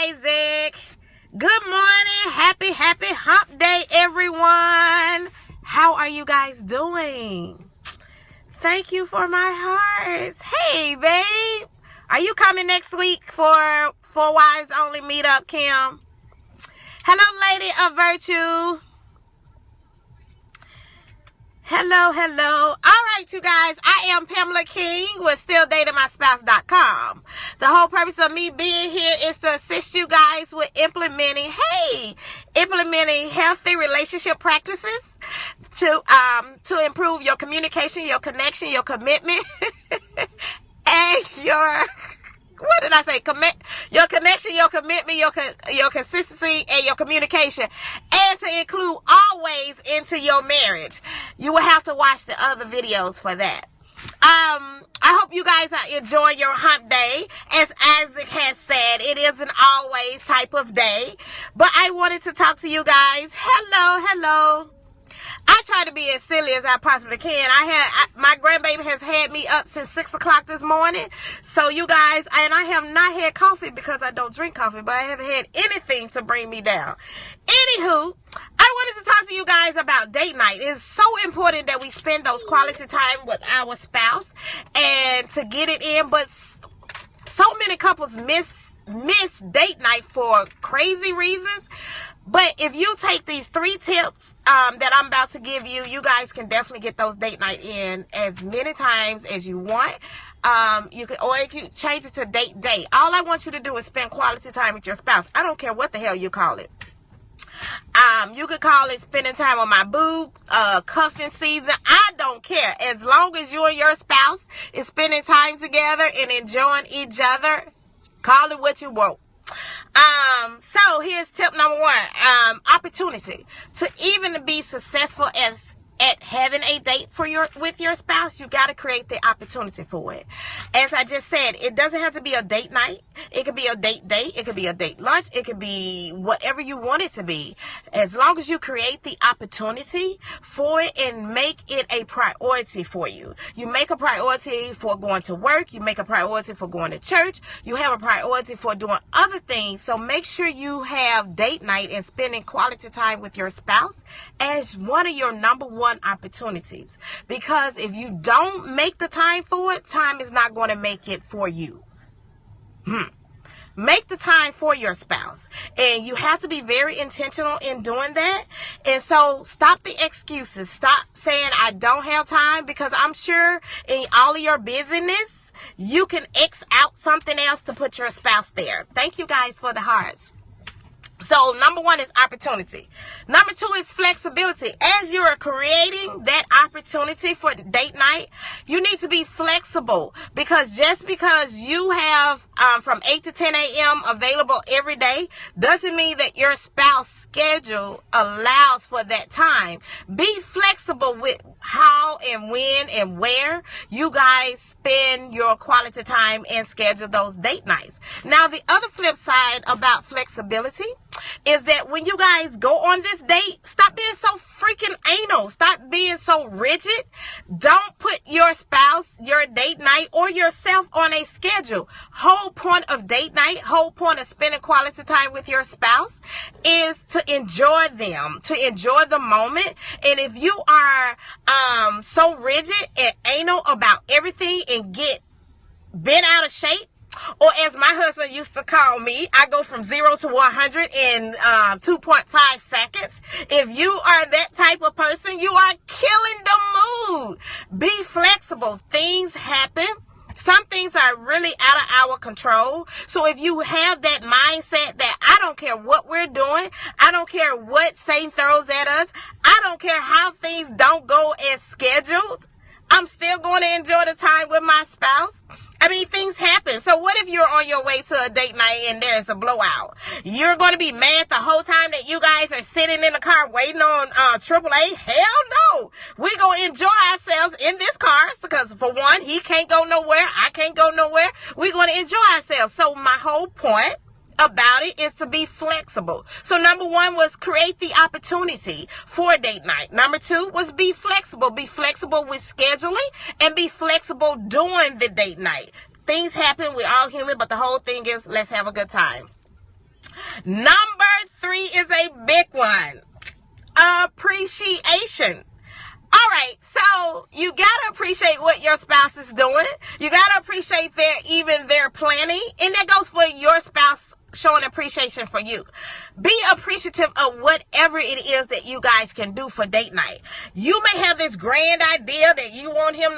Isaac. Good morning. Happy hump day, everyone. How are you guys doing? Thank you for my hearts. Hey, babe. Are you coming next week for Wives Only Meetup, Kim? Hello, Lady of Virtue. Hello. All right, you guys. I am Pamela King with StillDatingMySpouse.com. The whole purpose of me being here is to assist you guys with implementing healthy relationship practices to improve your communication, your connection, your commitment, and your your connection, your commitment, your consistency, and your communication, and to include always into your marriage. You will have to watch the other videos for that. I hope you guys are enjoying your hump day. As Isaac has said, it is an always type of day. But I wanted to talk to you guys. Hello. I try to be as silly as I possibly can. My grandbaby has had me up since 6 o'clock this morning. So you guys, and I have not had coffee because I don't drink coffee, but I haven't had anything to bring me down. Anywho, I wanted to talk to you guys about date night. It's so important that we spend those quality time with our spouse and to get it in, but so many couples miss date night for crazy reasons. But if you take these 3 tips that I'm about to give you, you guys can definitely get those date night in as many times as you want. You can change it to date day. All I want you to do is spend quality time with your spouse. I don't care what the hell you call it. You could call it spending time on my boob, cuffing season. I don't care. As long as you and your spouse is spending time together and enjoying each other, call it what you want. So here's tip number 1. Opportunity. To even be successful at having a date with your spouse, you got to create the opportunity for it. As I just said, it doesn't have to be a date night. It could be a date day. It could be a date lunch. It could be whatever you want it to be. As long as you create the opportunity for it and make it a priority for you. You make a priority for going to work. You make a priority for going to church. You have a priority for doing other things. So make sure you have date night and spending quality time with your spouse as one of your number 1 opportunities, because if you don't make the time for it, time is not going to make it for you. Make the time for your spouse, and you have to be very intentional in doing that. And so stop the excuses. Stop saying I don't have time, because I'm sure in all of your busyness you can X out something else to put your spouse there. Thank you guys for the hearts. So number 1 is opportunity. Number 2 is flexibility. As you are creating that opportunity for date night, you need to be flexible, because just because you have from 8 to 10 a.m. available every day doesn't mean that your spouse schedule allows for that time. Be flexible with how and when and where you guys spend your quality time and schedule those date nights. Now, the other flip side about flexibility is that when you guys go on this date, stop being so freaking anal. Stop being so rigid. Don't put your spouse, your date night, or yourself on a schedule. Whole point of date night, whole point of spending quality time with your spouse is to enjoy them, to enjoy the moment. And if you are so rigid and anal about everything and get bent out of shape, or as my husband used to call me, I go from 0 to 100 in 2.5 seconds. If you are that type of person, you are killing the mood. Be flexible. Things happen. Some things are really out of our control. So if you have that mindset that I don't care what we're doing, I don't care what Satan throws at us, I don't care how things don't go as scheduled, I'm still going to enjoy the time with my spouse. I mean, things happen. So what if you're on your way to a date night and there's a blowout? You're going to be mad the whole time that you guys are sitting in the car waiting on AAA? Hell no. We're going to enjoy ourselves in this car because, for one, he can't go nowhere. I can't go nowhere. We're going to enjoy ourselves. So my whole point about it is to be flexible. So number 1 was create the opportunity for date night. Number 2 was be flexible. Be flexible with scheduling and be flexible during the date night. Things happen. We're all human, but the whole thing is let's have a good time. Number 3 is a big one. Appreciation. All right, so you gotta appreciate what your spouse is doing. You gotta appreciate their planning, and that goes for your spouse showing appreciation for you. Be appreciative of whatever it is that you guys can do for date night. You may have this grand idea that you want him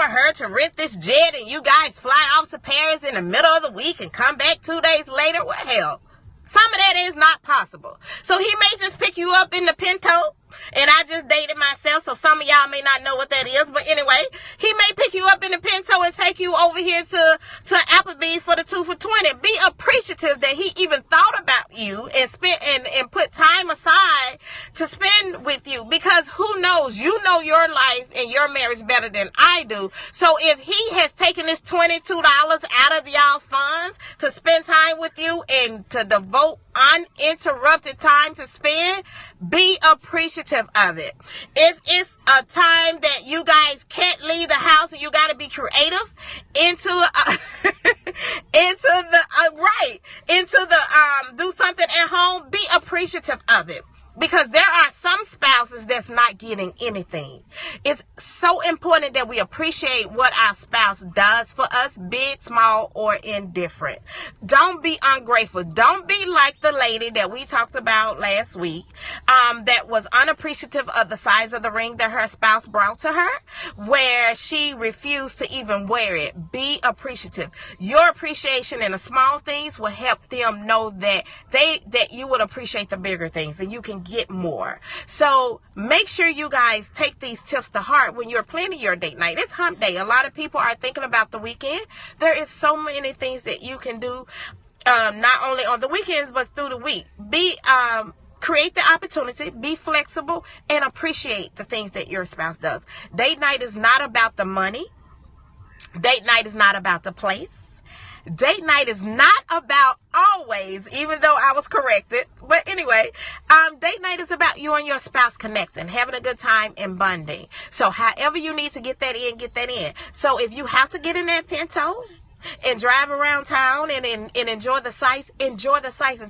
or her to rent this jet, and you guys fly off to Paris in the middle of the week and come back 2 days later. Well, hell, some of that is not possible. So he may just pick you up in the Pinto. And I just dated myself, so some of y'all may not know what that is. But anyway, he may pick you up in the Pinto and take you over here to Applebee's for the 2 for $20. Be appreciative that he even thought about you and spent and put time aside to spend with you. Because who knows? You know your life and your marriage better than I do. So if he has taken this $22 out of y'all funds to spend time with you and to devote uninterrupted time to spend, be appreciative of it. If it's a time that you guys can't leave the house and you got to be creative do something at home, be appreciative of it. Because there are some spouses that's not getting anything. It's so important that we appreciate what our spouse does for us, big, small, or indifferent. Don't be ungrateful. Don't be like the lady that we talked about last week, that was unappreciative of the size of the ring that her spouse brought to her, where she refused to even wear it. Be appreciative. Your appreciation in the small things will help them know that you would appreciate the bigger things, and you can get more. So make sure you guys take these tips to heart when you're planning your date night. It's hump day. A lot of people are thinking about the weekend. There is so many things that you can do, not only on the weekends, but through the week. Create the opportunity, be flexible, and appreciate the things that your spouse does. Date night is not about the money. Date night is not about the place. Date night is not about always, even though I was corrected. But anyway, date night is about you and your spouse connecting, having a good time, and bonding. So however you need to get that in, get that in. So if you have to get in that Pinto and drive around town and enjoy the sights and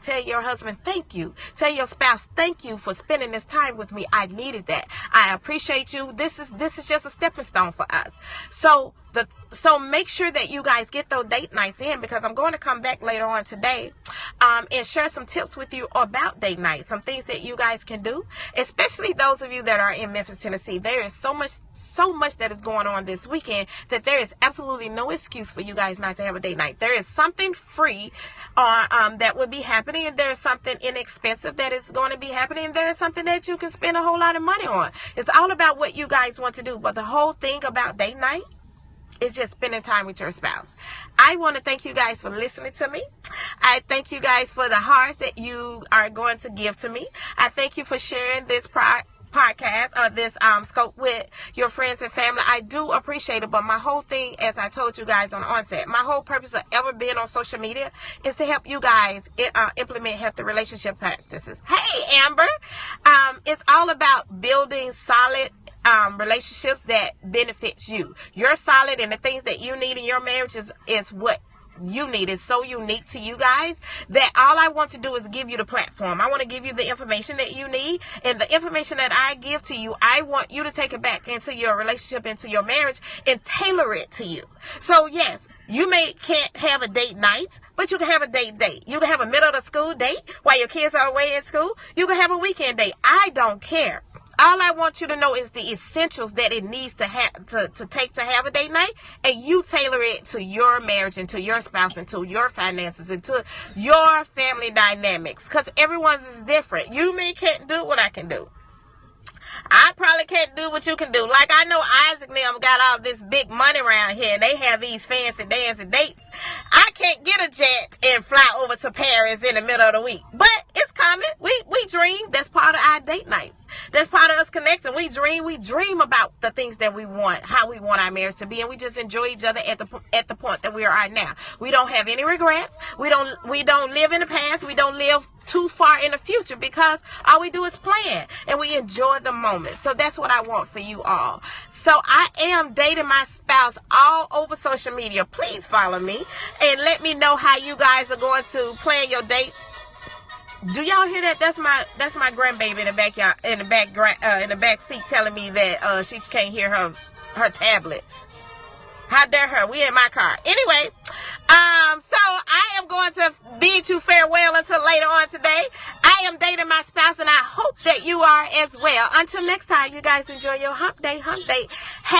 tell your husband thank you. Tell your spouse thank you for spending this time with me. I needed that. I appreciate you. This is just a stepping stone for us. So make sure that you guys get those date nights in, because I'm going to come back later on today and share some tips with you about date nights, some things that you guys can do, especially those of you that are in Memphis, Tennessee. There is so much that is going on this weekend that there is absolutely no excuse for you guys not to have a date night. There is something free that would be happening, and there is something inexpensive that is going to be happening, and there is something that you can spend a whole lot of money on. It's all about what you guys want to do. But the whole thing about date night is just spending time with your spouse. I want to thank you guys for listening to me. I thank you guys for the hearts that you are going to give to me. I thank you for sharing this podcast or this scope with your friends and family. I do appreciate it. But my whole thing, as I told you guys on the onset, my whole purpose of ever being on social media is to help you guys implement healthy relationship practices. Hey, Amber. It's all about building solid relationships that benefits you. You're solid, and the things that you need in your marriage is what you need. Is so unique to you guys that all I want to do is give you the platform. I want to give you the information that you need, and the information that I give to you, I want you to take it back into your relationship, into your marriage, and tailor it to you. So yes, you can't have a date night, but you can have a date. You can have a middle of the school date while your kids are away at school. You can have a weekend date. I don't care. All I want you to know is the essentials that it needs to have to take to have a date night, and you tailor it to your marriage and to your spouse and to your finances and to your family dynamics, because everyone's is different. You can't do what I can do. I probably can't do what you can do. Like, I know Isaac and them got all this big money around here, and they have these fancy dancing dates. I can't get a jet and fly over to Paris in the middle of the week, but it's coming. We dream. That's part of our date nights. That's part of us connecting. We dream about the things that we want, how we want our marriage to be, and we just enjoy each other at the point that we are at now. We don't have any regrets. We don't live in the past. We don't live too far in the future, because all we do is plan and we enjoy the moment. So that's what I want for you all. So I am dating my spouse all over social media. Please follow me and let me know how you guys are going to plan your date Do y'all hear that? That's my grandbaby in the backyard, in the back seat, telling me that she can't hear her tablet. How dare her? We in my car. Anyway, so I am going to bid you farewell until later on today. I am dating my spouse, and I hope that you are as well. Until next time, you guys enjoy your hump day.